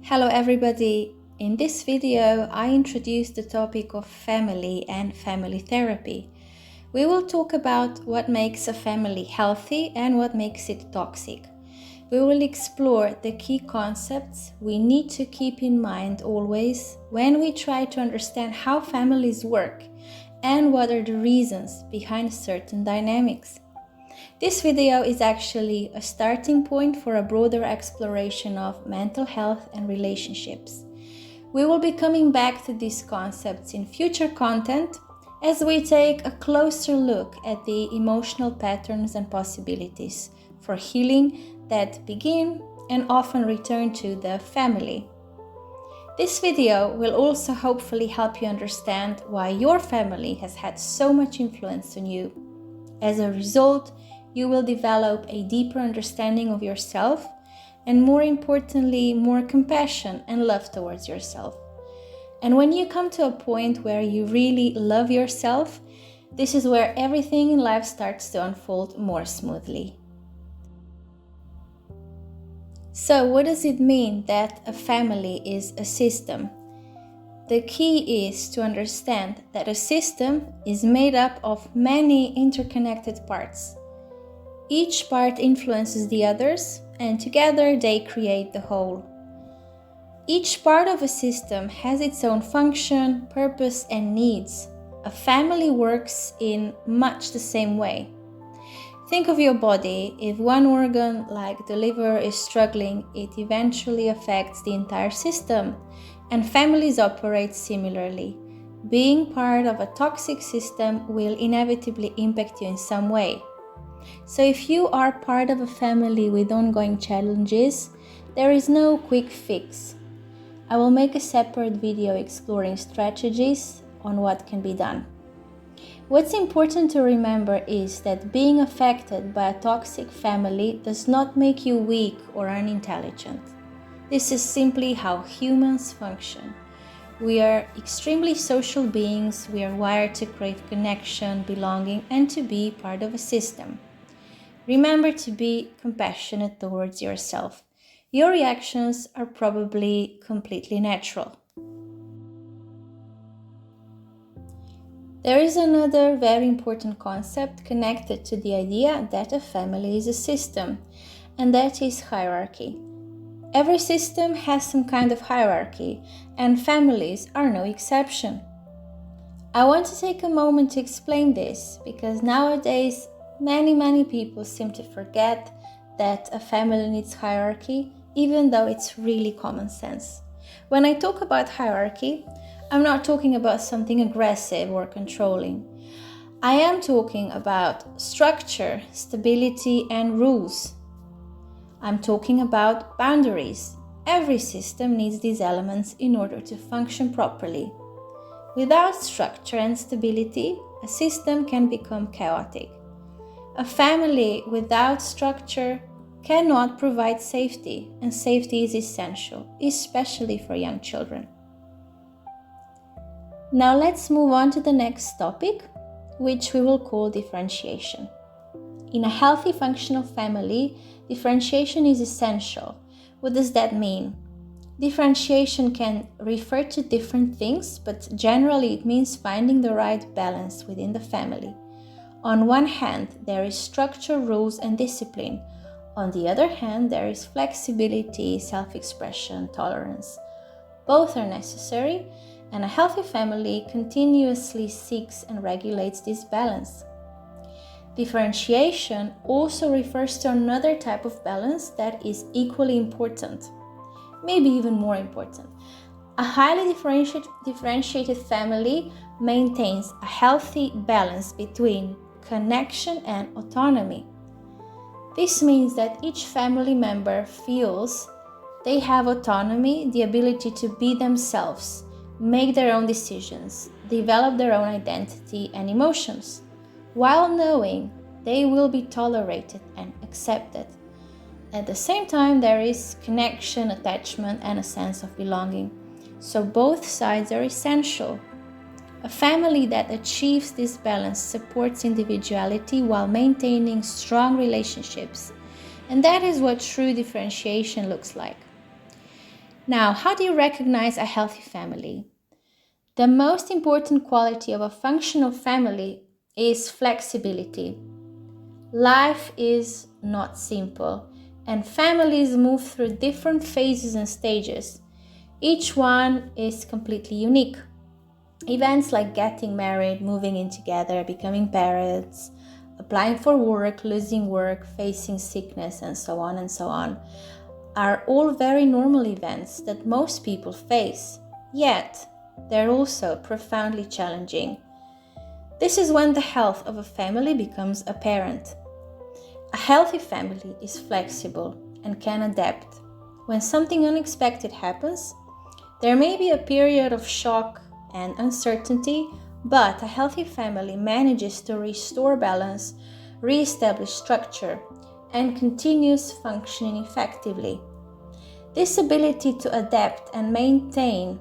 Hello everybody! In this video, I introduce the topic of family and family therapy. We will talk about what makes a family healthy and what makes it toxic. We will explore the key concepts we need to keep in mind always when we try to understand how families work and what are the reasons behind certain dynamics. This video is actually a starting point for a broader exploration of mental health and relationships. We will be coming back to these concepts in future content as we take a closer look at the emotional patterns and possibilities for healing that begin and often return to the family. This video will also hopefully help you understand why your family has had so much influence on you. As a result, you will develop a deeper understanding of yourself and, more importantly, more compassion and love towards yourself. And when you come to a point where you really love yourself, this is where everything in life starts to unfold more smoothly. So, what does it mean that a family is a system? The key is to understand that a system is made up of many interconnected parts. Each part influences the others, and together they create the whole. Each part of a system has its own function, purpose, and needs. A family works in much the same way. Think of your body. If one organ, like the liver, is struggling, it eventually affects the entire system, and families operate similarly. Being part of a toxic system will inevitably impact you in some way. So if you are part of a family with ongoing challenges, there is no quick fix. I will make a separate video exploring strategies on what can be done. What's important to remember is that being affected by a toxic family does not make you weak or unintelligent. This is simply how humans function. We are extremely social beings. We are wired to crave connection, belonging, and to be part of a system. Remember to be compassionate towards yourself. Your reactions are probably completely natural. There is another very important concept connected to the idea that a family is a system, and that is hierarchy. Every system has some kind of hierarchy, and families are no exception. I want to take a moment to explain this because nowadays many people seem to forget that a family needs hierarchy, even though it's really common sense. When I talk about hierarchy, I'm not talking about something aggressive or controlling. I am talking about structure, stability, and rules. I'm talking about boundaries. Every system needs these elements in order to function properly. Without structure and stability, a system can become chaotic. A family without structure cannot provide safety, and safety is essential, especially for young children. Now let's move on to the next topic, which we will call differentiation. In a healthy, functional family, differentiation is essential. What does that mean? Differentiation can refer to different things, but generally it means finding the right balance within the family. On one hand, there is structure, rules, and discipline. On the other hand, there is flexibility, self-expression, tolerance. Both are necessary, and a healthy family continuously seeks and regulates this balance. Differentiation also refers to another type of balance that is equally important, maybe even more important. A highly differentiated family maintains a healthy balance between connection and autonomy. This means that each family member feels they have autonomy, the ability to be themselves, make their own decisions, develop their own identity and emotions, while knowing they will be tolerated and accepted. At the same time, there is connection, attachment, and a sense of belonging. So both sides are essential. A family that achieves this balance supports individuality while maintaining strong relationships. And that is what true differentiation looks like. Now, how do you recognize a healthy family? The most important quality of a functional family is flexibility. Life is not simple, and families move through different phases and stages. Each one is completely unique. Events like getting married, moving in together, becoming parents, applying for work, losing work, facing sickness, and so on, are all very normal events that most people face. Yet, they're also profoundly challenging. This is when the health of a family becomes apparent. A healthy family is flexible and can adapt. When something unexpected happens, there may be a period of shock and uncertainty, but a healthy family manages to restore balance, re-establish structure, and continues functioning effectively. This ability to adapt and maintain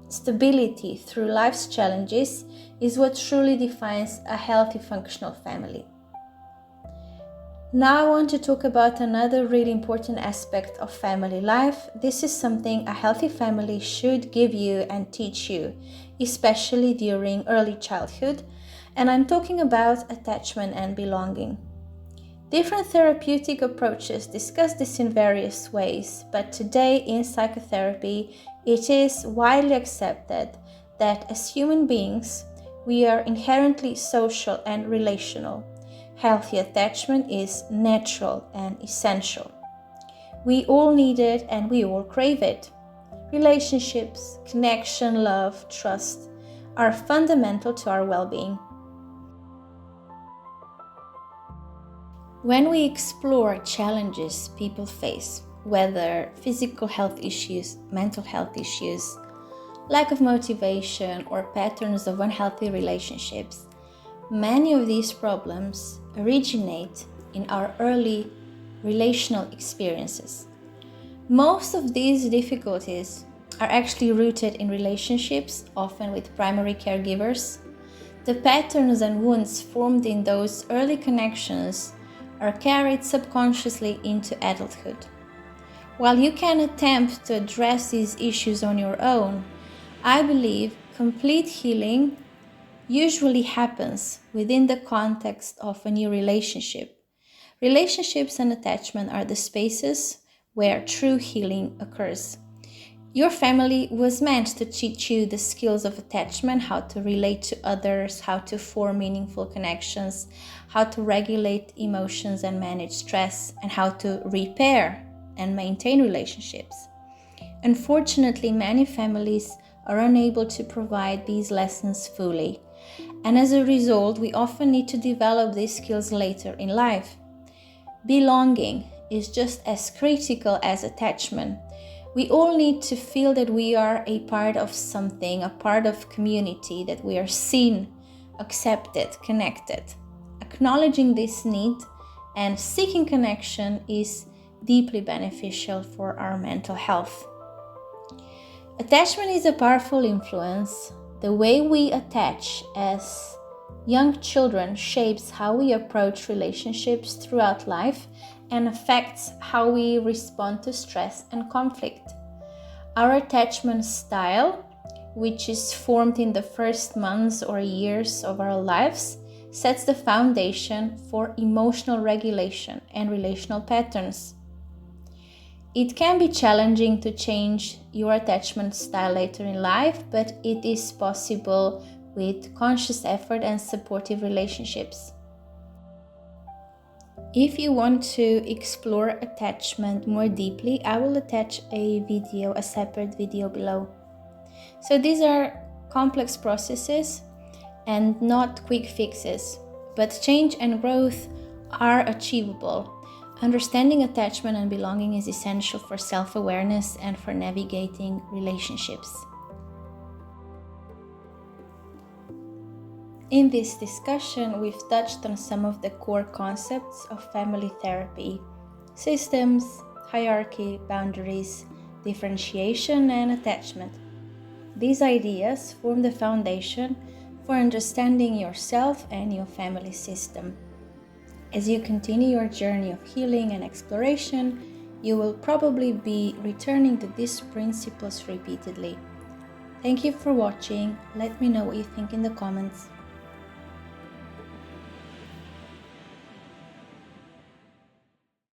stability through life's challenges is what truly defines a healthy functional family. Now I want to talk about another really important aspect of family life. This is something a healthy family should give you and teach you, especially during early childhood, and I'm talking about attachment and belonging. Different therapeutic approaches discuss this in various ways, but today in psychotherapy, it is widely accepted that as human beings, we are inherently social and relational. Healthy attachment is natural and essential. We all need it and we all crave it. Relationships, connection, love, trust are fundamental to our well-being. When we explore challenges people face, whether physical health issues, mental health issues, lack of motivation, or patterns of unhealthy relationships, many of these problems originate in our early relational experiences. Most of these difficulties are actually rooted in relationships, often with primary caregivers. The patterns and wounds formed in those early connections are carried subconsciously into adulthood. While you can attempt to address these issues on your own, I believe complete healing usually happens within the context of a new relationship. Relationships and attachment are the spaces where true healing occurs. Your family was meant to teach you the skills of attachment, how to relate to others, how to form meaningful connections, how to regulate emotions and manage stress, and how to repair and maintain relationships. Unfortunately, many families are unable to provide these lessons fully, and as a result, we often need to develop these skills later in life. Belonging is just as critical as attachment. We all need to feel that we are a part of something, a part of community, that we are seen, accepted, connected. Acknowledging this need and seeking connection is deeply beneficial for our mental health. Attachment is a powerful influence. The way we attach as young children shapes how we approach relationships throughout life and affects how we respond to stress and conflict. Our attachment style, which is formed in the first months or years of our lives, sets the foundation for emotional regulation and relational patterns. It can be challenging to change your attachment style later in life, but it is possible with conscious effort and supportive relationships. If you want to explore attachment more deeply, I will attach a separate video below. So these are complex processes and not quick fixes, but change and growth are achievable. Understanding attachment and belonging is essential for self-awareness and for navigating relationships. In this discussion, we've touched on some of the core concepts of family therapy: systems, hierarchy, boundaries, differentiation, and attachment. These ideas form the foundation for understanding yourself and your family system. As you continue your journey of healing and exploration, you will probably be returning to these principles repeatedly. Thank you for watching. Let me know what you think in the comments.